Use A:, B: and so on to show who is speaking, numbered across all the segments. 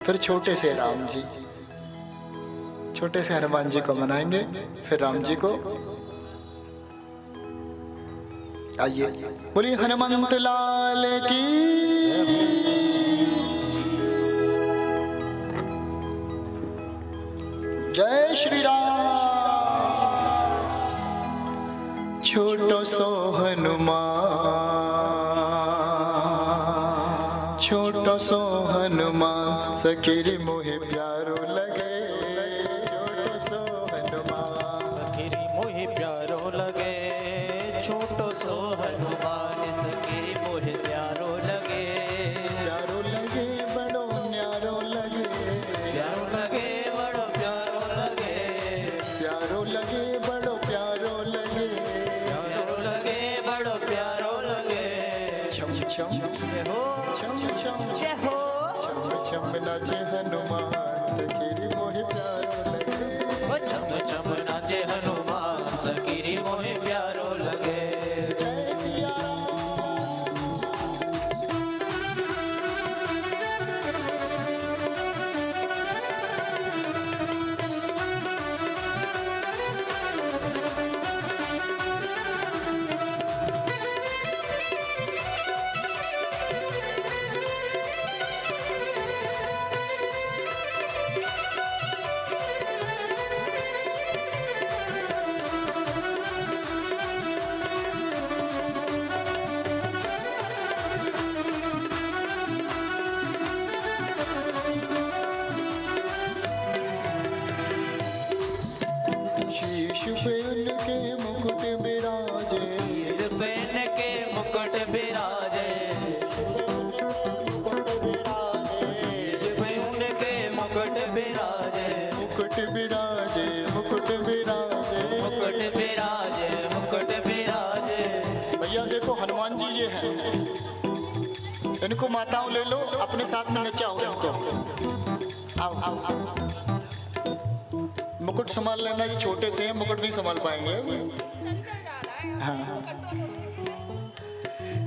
A: फिर छोटे से राम जी, छोटे से हनुमान जी को मनाएंगे, फिर राम जी को। आइए बोलिए हनुमंत लाल की। जय श्री राम। छोटो सो हनुमान, छोटो सो हनुमान सकीरी मोहे प्यारो लगे। छोटो सो हनुमान
B: सकीरी मोहे प्यारो लगे। छोटो सो हनुमान सकीरी मोहे प्यारो लगे।
A: प्यारो लगे बड़ो न्यारो लगे।
B: प्यारो लगे बड़ो प्यारो लगे।
A: प्यारो लगे बड़ो प्यारो लगे।
B: प्यारो लगे बड़ो प्यारो लगे।
A: छम छम
B: जय हो
A: छम छम
B: जय हो।
A: छम छम नाचे हनुमान सकीरी मोहे प्यारो लगे।
B: ओ छम छम नाचे हनुमान सकीरी मोहे प्यारो लगे।
A: जय सिया शीश पे उनके मुकुट बिराजे।
B: शीश पहन के मुकुट बिराजे। शीश पहन के मुकुट बिराजे।
A: मुकुट बिराजे मुकुट बिराजे
B: मुकुट बिराजे मुकुट बिराजे।
A: भैया देखो हनुमान जी ये हैं, इनको माताओं ले लो अपने साथ में नचाओ इनको। आओ आओ आओ। मुकुट संभाल लेना, ये छोटे से हैं, मुकुट नहीं संभाल पाएंगे। हाँ।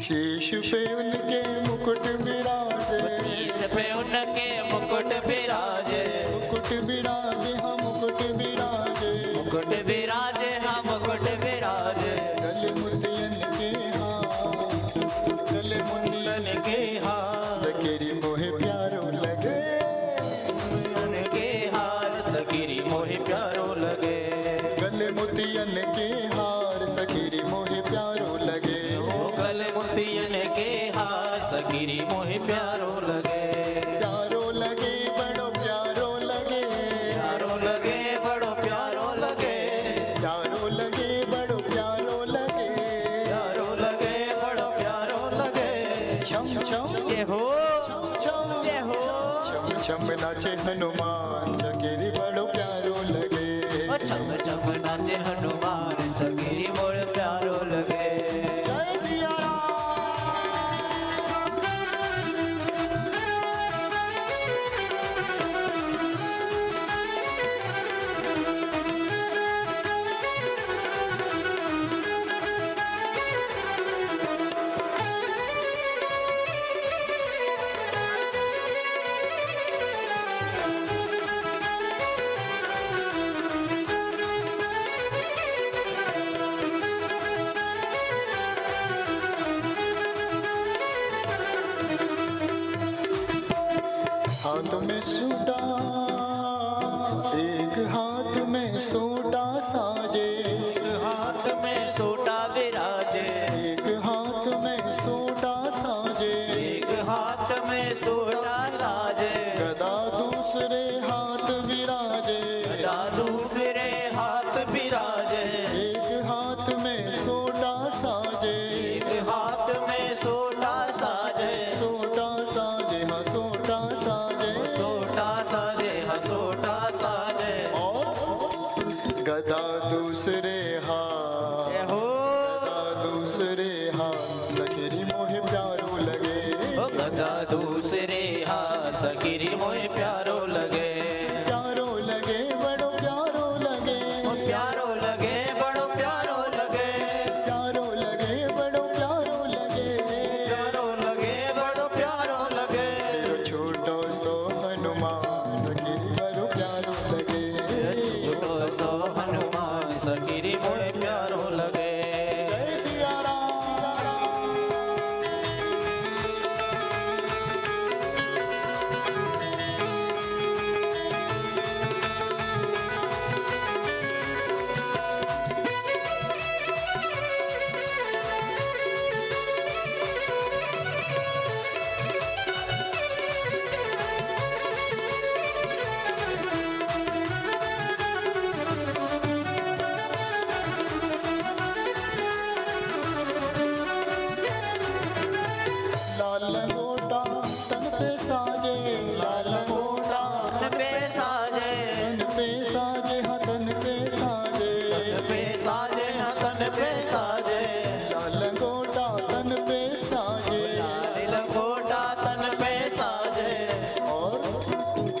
A: शीश पे उनके मुकुट बिराजे।
B: शीश पे उनके मुकुट बिराजे।
A: मुकुट बिराजे हाँ मुकुट बिराजे।
B: मुकुट बिराजे हाँ मुकुट बिराजे।
A: गले मोतियन के हार, गले मोतियन
B: के हार
A: सकेरी मोहे प्यारो लगे।
B: के हार सकीरी मोहे प्यारो लगे।
A: गले मोतियन के हार सकेरी मोहे प्यारो लगे।
B: ओ गले मोतियन के हार सकीरी मोहे प्यारो लगे।
A: प्यारो लगे बड़ो प्यारो लगे।
B: प्यारो लगे बड़ो प्यारो लगे।
A: प्यारो लगे बड़ो प्यारो लगे।
B: प्यारो लगे बड़ो प्यारो लगे।
A: छम छम
B: जय हो
A: छम छम
B: जय हो।
A: छम छम नाचे हनुमान सकेरी बड़ो प्यारो लगे।
B: ओ छम छम नाचे हनुमान सकीरी मोहे प्यारो लगे।
A: जय सिया राम। हाथ में सूटा, एक हाथ में सूटा साजे।
B: हाथ में सोटा विराजे।
A: एक हाथ में सूटा साजे।
B: एक हाथ में सोटा साजे।
A: गदा दूसरे हाथ विराजे।
B: गदा दूसरे हाथ विराजे।
A: एक हाथ में सोटा साजे।
B: एक हाथ में सोटा साजे।
A: सोटा साजे हाँ सोटा साजे।
B: सोटा साजे हाँ सोटा साजे।
A: और गदा दूसरे हाथ।
B: जय हो
A: गदा दूसरे हाथ सकेरी मोहे प्यारो लगे।
B: ओ गदा दूसरे हाथ सकीरी मोहे प्यारो लगे।
A: प्यारो लगे बड़ो प्यारो लगे।
B: ओ प्यारो लगे बड़ो प्यारो लगे।
A: प्यारो लगे बड़ो प्यारो लगे।
B: प्यारो लगे बड़ो प्यारो लगे।
A: छोटो सो हनुमान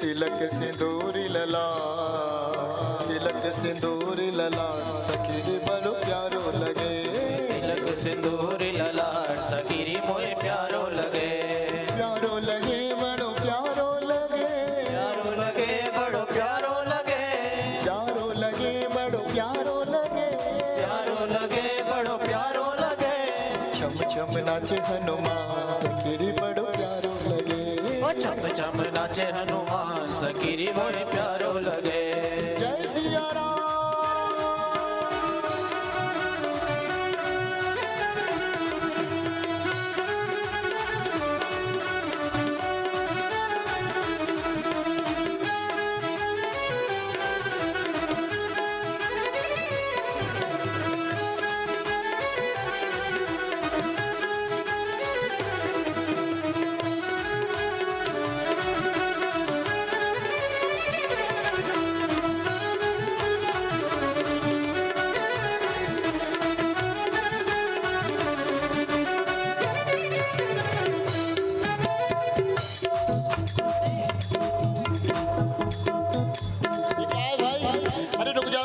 A: तिलक सिंदूरी लला, तिलक सिंदूरी लला, सखी रे बड़ो प्यारो लगे।
B: तिलक सिंदूरी ललाट सखी रे मोहे प्यारो लगे।
A: प्यारो लगे बड़ो प्यारो लगे,
B: प्यारो लगे बड़ो प्यारो लगे।
A: प्यारो लगे बड़ो प्यारो लगे,
B: प्यारो लगे बड़ो प्यारो लगे।
A: छम छम नाचे हनुमान सखी रे बड़ो प्यारो लगे।
B: ओ चम चम नाचे हनुमान सखी रे मोहे प्यारो लगे।
A: जय सिया राम।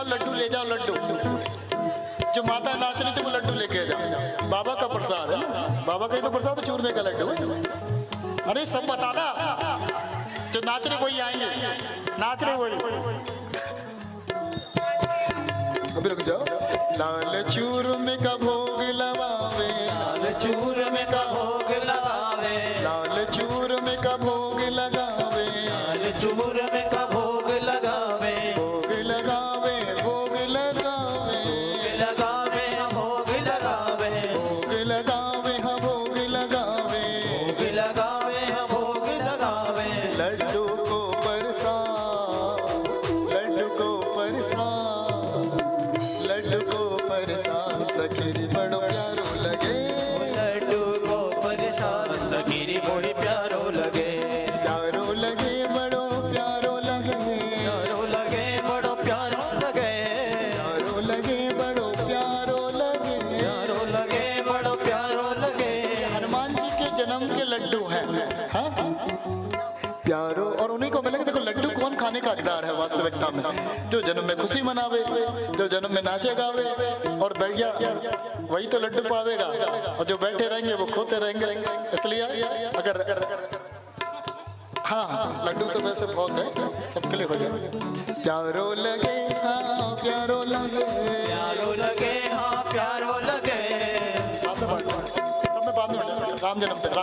A: लड्डू ले जाओ, लड्डू जो माता नाच रही थी वो लड्डू लेके जाओ। बाबा का प्रसाद है, बाबा का ही तो प्रसाद, चूरमे का लड्डू है। अरे सब बताना, जो नाच रहे वही आएंगे, नाच रहे वही। अभी रुक जाओ। लाल चूरमे का भोग लगावे,
B: लाल चूरमे का भोग लगावे,
A: लाल चूरमे का भोग लगावे,
B: लाल चूरमे का भोग लगावे।
A: भोग लगावे, भोग लगावे,
B: लगावे भोग लगावे,
A: भोग लगावे, हाँ भोग लगावे,
B: भोग लगावे भोग लगावे।
A: लड्डू को परसाद, लड्डू को परसाद, लड्डू को परसाद सखी रे बड़ो प्यारो लगे।
B: लड्डू को परसाद सखी रे मोहे प्यारो लगे।
A: प्यारो लगे बड़ो प्यारो लगे,
B: प्यारो लगे बड़ो प्यारो लगे,
A: प्यारो लगे बड़ो प्यारो लगे,
B: प्यारो लगे बड़ो प्यारो लगे।
A: हनुमान जी के जन्म के लड्डू हैं, हाँ? प्यारो, और उन्हीं को मिलेंगे। देखो लड्डू कौन खाने का हकदार है वास्तविकता में? जो जन्म में खुशी मनावे, जो जन्म में नाचे गावे और बैठ गया, वही तो लड्डू पावेगा। और जो बैठे रहेंगे वो खोते रहेंगे। इसलिए अगर हाँ, लड्डू तो वैसे बहुत है, सबके लिए हो जाए। प्यारो लगे, हाँ प्यारो लगे,
B: प्यारो लगे, हाँ प्यारो लगे।
A: सब में बाद में राम जन्म तक,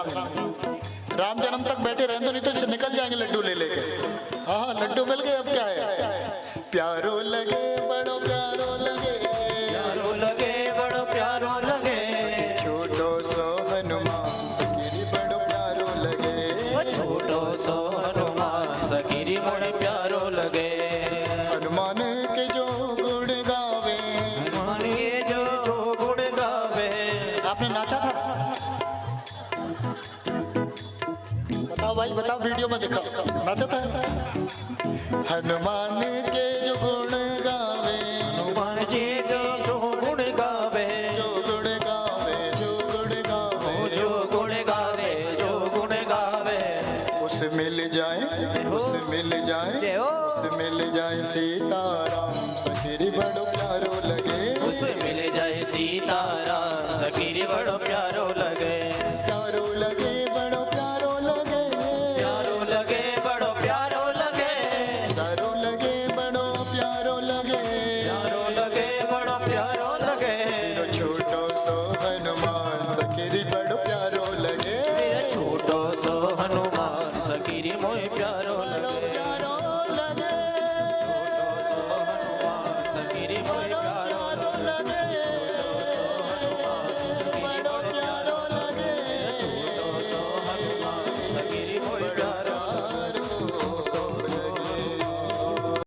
A: राम जन्म तक बैठे रहें तो नहीं तो निकल जाएंगे लड्डू ले लेके। हाँ लड्डू मिल गए, अब क्या है? प्यारो लगे बड़ो प्यारो लगे,
B: प्यारो लगे बड़ो प्यारो लगे।
A: छोटो सो हनुमान सखी रे बड़ो प्यारो लगे।
B: छोटो सो हनुमान सखी रे मोहे प्यारो लगे।
A: हनुमान के जो गुण गावे,
B: हनुमान के जो गुण गावे।
A: आपने नाचा था? बताओ भाई बताओ, वीडियो में दिखाओ, नाचा था? हनुमान के जो गुण गावे,
B: हनुमान जी जो गुण गावे,
A: जो गुण गावे, जो गुण गावे,
B: जो गुण गावे, जो गुण गावे।
A: उस मिल जाए, उस मिल जाए, उस मिल जाए सीताराम सखी रे बड़ो प्यारो लगे।
B: उस मिल जाए सीताराम सखी रे बड़ो प्यारो लगे।